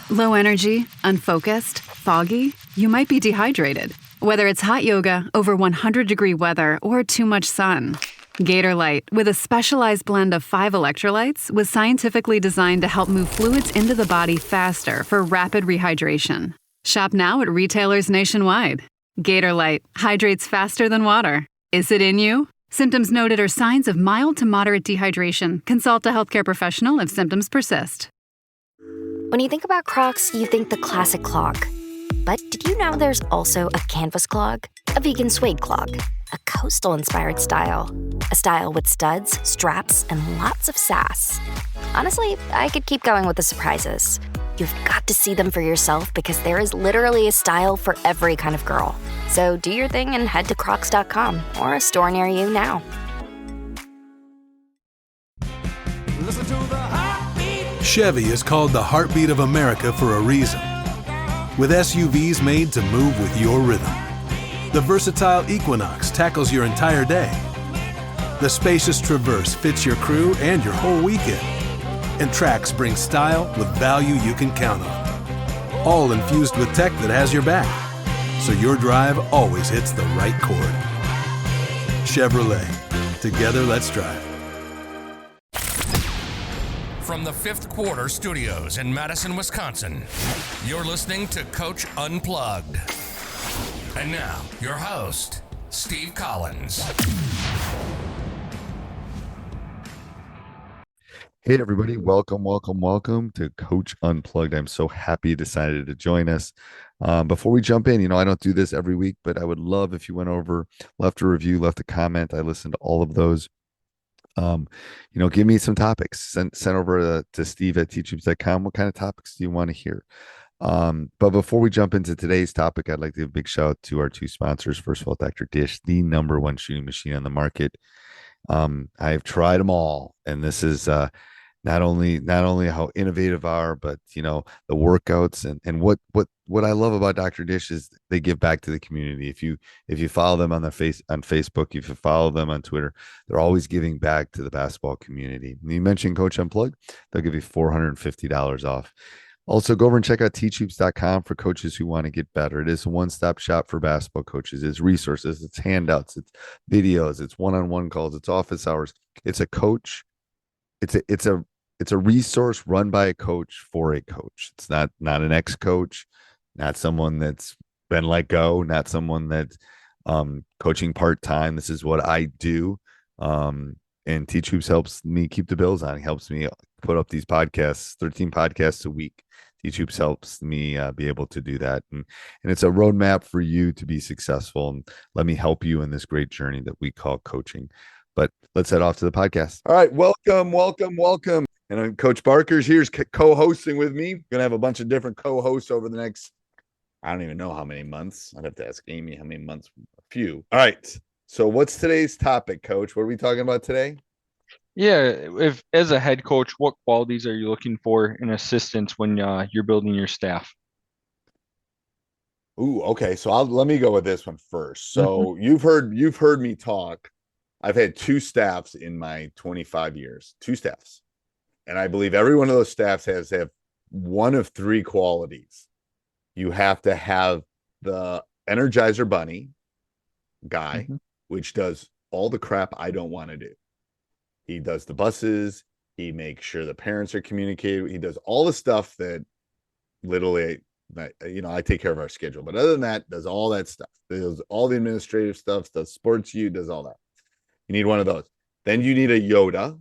Low energy, unfocused, foggy? You might be dehydrated. Whether it's hot yoga, over 100-degree weather, or too much sun. Gator Light, with a specialized blend of 5 electrolytes, was scientifically designed to help move fluids into the body faster for rapid rehydration. Shop now at retailers nationwide. Gator Light hydrates faster than water. Is it in you? Symptoms noted are signs of mild to moderate dehydration. Consult a healthcare professional if symptoms persist. When you think about Crocs, you think the classic clog. But did you know there's also a canvas clog? A vegan suede clog? A coastal-inspired style? A style with studs, straps, and lots of sass. Honestly, I could keep going with the surprises. You've got to see them for yourself because there is literally a style for every kind of girl. So do your thing and head to crocs.com or a store near you now. Listen to the heartbeat. Chevy is called the heartbeat of America for a reason. With SUVs made to move with your rhythm. The versatile Equinox tackles your entire day. The spacious Traverse fits your crew and your whole weekend. And Trax brings style with value you can count on. All infused with tech that has your back, so your drive always hits the right chord. Chevrolet. Together, let's drive. From the Fifth Quarter Studios in Madison, Wisconsin, you're listening to Coach Unplugged. And now, your host, Steve Collins. Hey everybody, welcome to Coach Unplugged. I'm so happy you decided to join us. Before we jump in, I don't do this every week, but I would love if you went over, left a review, left a comment. I listened to all of those. Give me some topics. Send over to Steve at teachhoops.com. What kind of topics do you want to hear? But before we jump into today's topic, I'd like to give a big shout out to our two sponsors. First of all, Dr. Dish, the #1 shooting machine on the market. I've tried them all, and this is not only how innovative are, but the workouts and what I love about Dr. Dish is they give back to the community. If you follow them on Facebook, if you follow them on Twitter, they're always giving back to the basketball community. And you mentioned Coach Unplugged, they'll give you $450 off. Also, go over and check out teachhoops.com for coaches who want to get better. It is a one-stop shop for basketball coaches. It's resources, it's handouts, it's videos, it's one-on-one calls, it's office hours. It's a coach. It's a resource run by a coach for a coach. It's not an ex-coach, not someone that's been let go, not someone that's coaching part-time. This is what I do. And Teach Hoops helps me keep the bills on. It helps me put up these podcasts, 13 podcasts a week. Teach Hoops helps me be able to do that. And it's a roadmap for you to be successful. And let me help you in this great journey that we call coaching. But let's head off to the podcast. All right. Welcome. And Coach Barker's here's co-hosting with me. Going to have a bunch of different co-hosts over the next, I don't even know how many months. I'd have to ask Amy how many months. A few. All right. So what's today's topic, Coach? What are we talking about today? Yeah, if as a head coach, what qualities are you looking for in assistants when you're building your staff? Ooh, okay. So let me go with this one first. So you've heard me talk. I've had 2 staffs in my 25 years, 2 staffs. And I believe every one of those staffs have one of 3 qualities. You have to have the Energizer Bunny guy, which does all the crap I don't want to do. He does the buses. He makes sure the parents are communicating. He does all the stuff that literally, I take care of our schedule. But other than that, does all that stuff. Does all the administrative stuff, does sports does all that. You need one of those. Then you need a Yoda.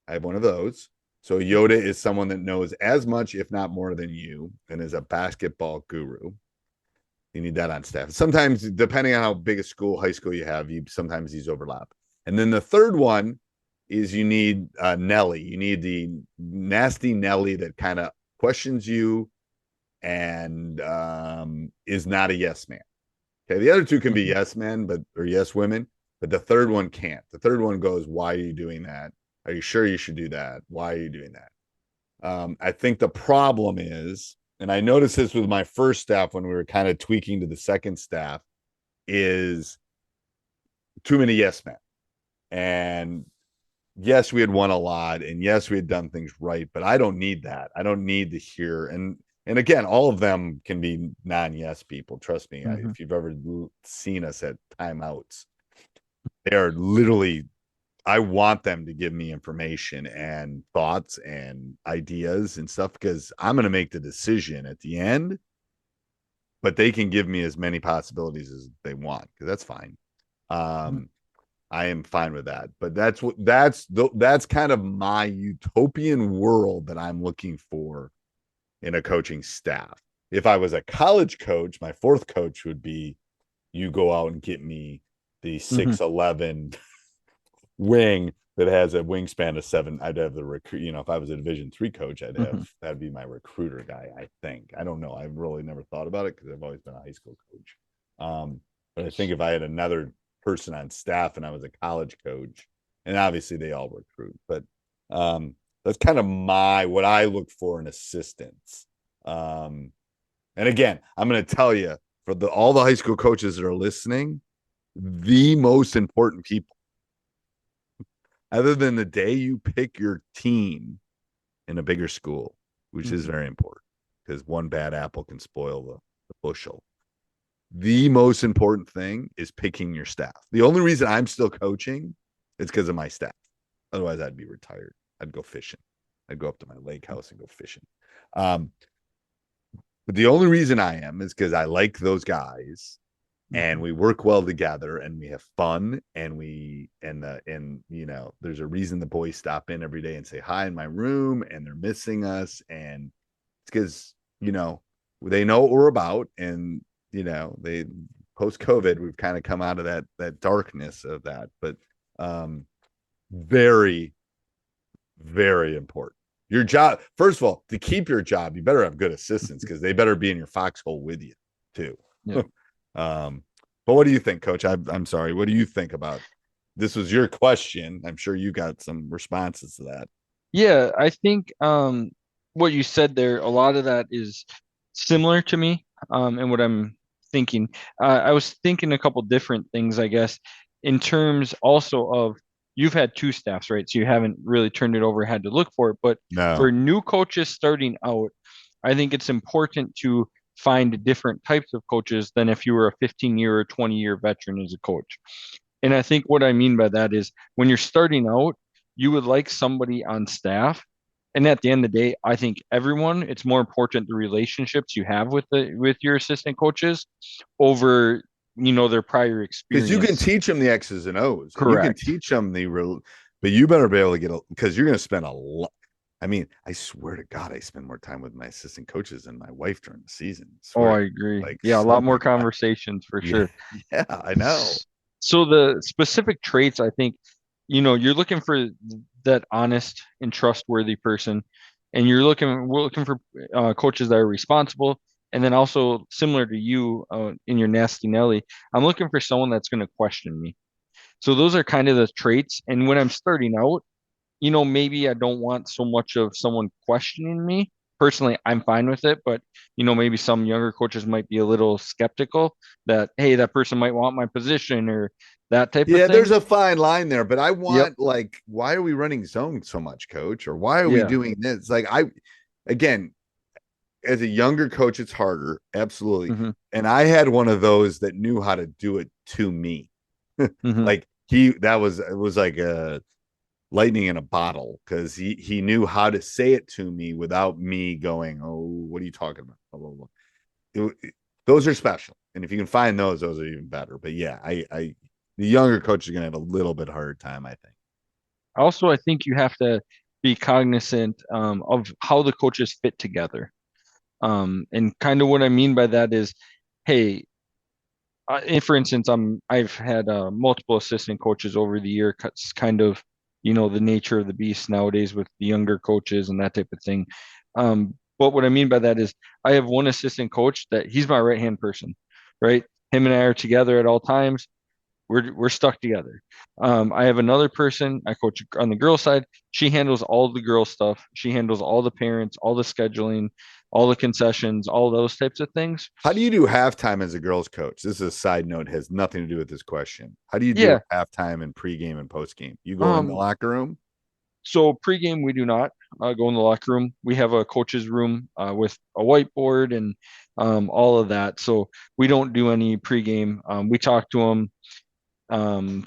I have one of those. So Yoda is someone that knows as much, if not more than you, and is a basketball guru. You need that on staff. Sometimes, depending on how big a school, high school you have, sometimes these overlap. And then the third one is you need Nelly. You need the nasty Nelly that kind of questions you and is not a yes man. Okay, the other 2 can be yes men, or yes women, but the third one can't. The third one goes, "Why are you doing that? Are you sure you should do that? Why are you doing that?" I think the problem is, and I noticed this with my first staff when we were kind of tweaking to the second staff, is too many yes men. And yes, we had won a lot, and yes, we had done things right, but I don't need that. I don't need to hear. And again, all of them can be non-yes people. Trust me. Mm-hmm. If you've ever seen us at timeouts, they are literally. I want them to give me information and thoughts and ideas and stuff because I'm going to make the decision at the end. But they can give me as many possibilities as they want because that's fine. Um, I am fine with that. But that's kind of my utopian world that I'm looking for in a coaching staff. If I was a college coach, my fourth coach would be you go out and get me the Mm-hmm. 6'11" wing that has a wingspan of 7. I'd have the recruit, if I was a Division 3 coach, I'd have that'd be my recruiter guy. I think. I don't know. I've really never thought about it because I've always been a high school coach. But I think if I had another person on staff and I was a college coach, and obviously they all recruit, but that's kind of what I look for in assistants. And again, I'm going to tell you for all the high school coaches that are listening, the most important people, other than the day you pick your team in a bigger school, which is very important because one bad apple can spoil the bushel. The most important thing is picking your staff. The only reason I'm still coaching is because of my staff. Otherwise, I'd be retired. I'd go fishing. I'd go up to my lake house and go fishing. But the only reason I am is because I like those guys and we work well together and we have fun and there's a reason the boys stop in every day and say hi in my room and they're missing us. And it's because, they know what we're about. And, they post-COVID, we've kind of come out of that darkness of that, but very, very important. Your job, first of all, to keep your job, you better have good assistants because they better be in your foxhole with you too. Yeah. But what do you think, Coach? I'm sorry. What do you think about this? Was your question? I'm sure you got some responses to that. Yeah, I think what you said there, a lot of that is similar to me, and what I'm thinking. I was thinking a couple different things, I guess, in terms also of you've had two staffs, right? So you haven't really turned it over, had to look for it. But for No. new coaches starting out, I think it's important to find different types of coaches than if you were a 15-year or 20-year veteran as a coach. And I think what I mean by that is when you're starting out, you would like somebody on staff. And at the end of the day, I think it's more important the relationships you have with your assistant coaches over, their prior experience. Because you can teach them the X's and O's. Correct. You can teach them but you better be able to because you're going to spend a lot. I mean, I swear to God, I spend more time with my assistant coaches than my wife during the season. I agree. A lot more conversations for sure. Yeah, I know. So the specific traits, I think, you're looking for that honest and trustworthy person, and we're looking for coaches that are responsible. And then also similar to you in your nasty Nelly, I'm looking for someone that's going to question me. So those are kind of the traits. And when I'm starting out, maybe I don't want so much of someone questioning me. Personally, I'm fine with it, but maybe some younger coaches might be a little skeptical that, hey, that person might want my position or that type of thing. Yeah, there's a fine line there, but I want why are we running zone so much, coach? Or why are we doing this? Like again, as a younger coach, it's harder. Absolutely. And I had one of those that knew how to do it to me. Like it was like a lightning in a bottle because he knew how to say it to me without me going, oh, what are you talking about? Blah, blah, blah. Those are special. And if you can find those are even better. But yeah, the younger coach is going to have a little bit harder time, I think. Also, I think you have to be cognizant of how the coaches fit together. And kind of what I mean by that is, hey, for instance, I've had multiple assistant coaches over the year. It's kind of, the nature of the beast nowadays with the younger coaches and that type of thing. But what I mean by that is I have one assistant coach that he's my right-hand person, right? Him and I are together at all times. we're stuck together. I have another person I coach on the girls side. She handles all the girl stuff. She handles all the parents, all the scheduling, all the concessions, all those types of things. How do you do halftime as a girls coach? This is a side note, has nothing to do with this question. How do you do Yeah. halftime and pregame and postgame? You go in the locker room? So pregame, we do not go in the locker room. We have a coach's room with a whiteboard and all of that. So we don't do any pregame. We talk to them,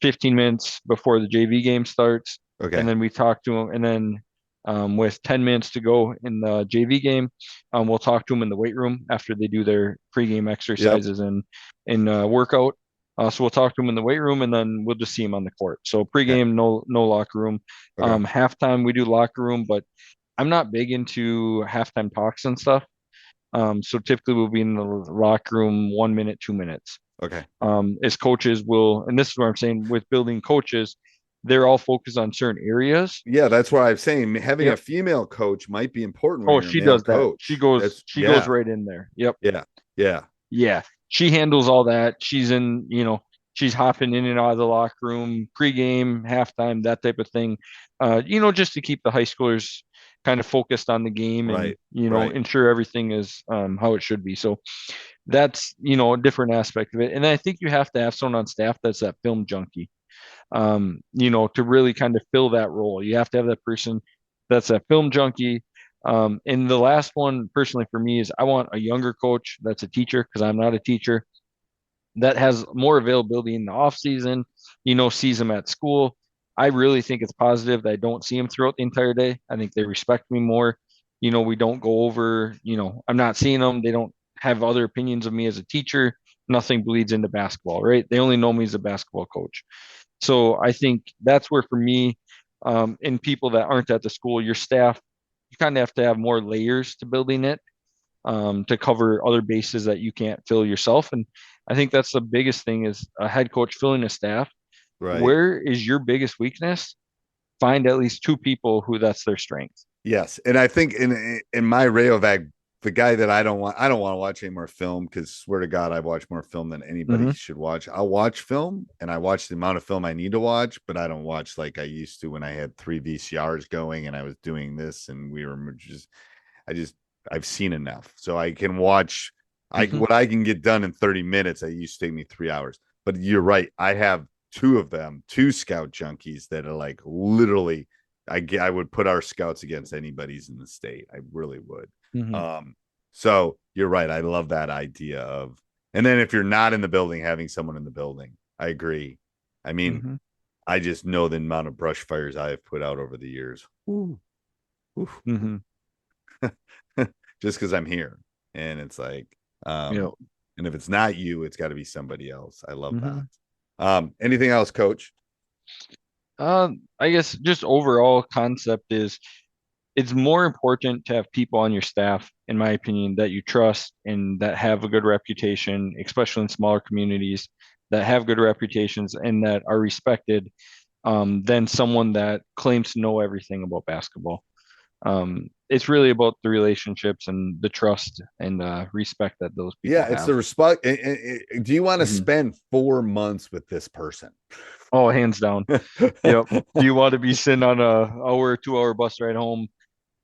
15 minutes before the JV game starts. Okay. And then we talk to them. And then with 10 minutes to go in the JV game, we'll talk to them in the weight room after they do their pregame exercises and workout. So we'll talk to them in the weight room, and then we'll just see them on the court. So pregame, no locker room. Okay. Halftime, we do locker room, but I'm not big into halftime talks and stuff. So typically we'll be in the locker room 1 minute, 2 minutes. Okay. As coaches will, and this is what I'm saying with building coaches, they're all focused on certain areas. Yeah, that's why I'm saying having a female coach might be important. Oh, she does that. Coach. She goes right in there. Yep. Yeah. She handles all that. She's she's hopping in and out of the locker room, pregame, halftime, that type of thing. Just to keep the high schoolers kind of focused on the game and, ensure everything is how it should be. So that's, a different aspect of it. And I think you have to have someone on staff that's that film junkie, to really kind of fill that role. You have to have that person that's that film junkie. And the last one personally for me is I want a younger coach that's a teacher, because I'm not a teacher, that has more availability in the off season, sees them at school. I really think it's positive that I don't see them throughout the entire day. I think they respect me more. We don't go over, I'm not seeing them. They don't have other opinions of me as a teacher. Nothing bleeds into basketball, right? They only know me as a basketball coach. So I think that's where for me, and people that aren't at the school, your staff, you kind of have to have more layers to building it, to cover other bases that you can't fill yourself. And I think that's the biggest thing is a head coach filling a staff. Right. Where is your biggest weakness? Find at least two people who that's their strength. Yes. And I think in my Rayovac, the guy that I don't want to watch any more film, because swear to God, I've watched more film than anybody should watch. I'll watch film and I watch the amount of film I need to watch, but I don't watch like I used to when I had 3 VCRs going and I was doing this and we were I've seen enough. So I can watch what I can get done in 30 minutes. It used to take me 3 hours, but you're right. I have two scout junkies that are like, literally, I would put our scouts against anybody's in the state. I really would. So you're right. I love that idea of, and then if you're not in the building, having someone in the building, I agree. I mean, I just know the amount of brush fires I have put out over the years. Ooh. Just because I'm here, and it's like, and if it's not you, it's got to be somebody else. I love that. Anything else, Coach? I guess just overall concept is it's more important to have people on your staff, in my opinion, that you trust and that have a good reputation, especially in smaller communities, that have good reputations and that are respected, than someone that claims to know everything about basketball. It's really about the relationships and the trust and respect that those people have. It's the respect. Do you want to spend 4 months with this person? Oh, hands down. Yep. Do you want to be sitting on a 2-hour bus ride home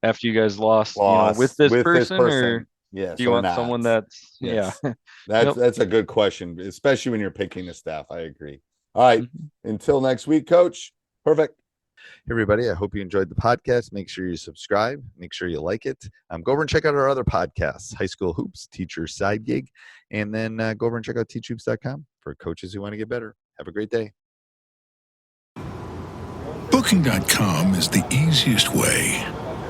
after you guys lost with this person? Or yes, do you want someone that's that's a good question, especially when you're picking a staff. I agree. All right. Until next week, Coach. Perfect. Hey, everybody. I hope you enjoyed the podcast. Make sure you subscribe. Make sure you like it. Go over and check out our other podcasts, High School Hoops, Teacher Side Gig, and then go over and check out teachhoops.com for coaches who want to get better. Have a great day. Booking.com is the easiest way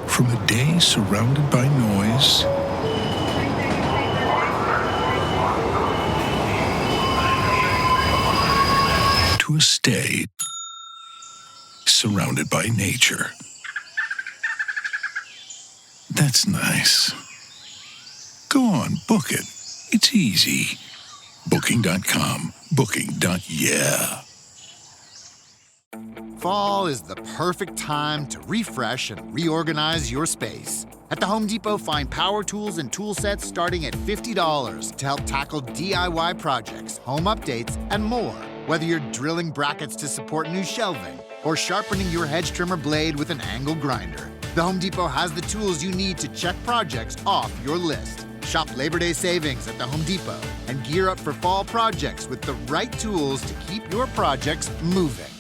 from a day surrounded by noise to a stay surrounded by nature. That's nice. Go on, book it. It's easy. Booking.com. Booking.yeah. Fall is the perfect time to refresh and reorganize your space. At the Home Depot, find power tools and tool sets starting at $50 to help tackle DIY projects, home updates, and more. Whether you're drilling brackets to support new shelving or sharpening your hedge trimmer blade with an angle grinder, the Home Depot has the tools you need to check projects off your list. Shop Labor Day savings at the Home Depot and gear up for fall projects with the right tools to keep your projects moving.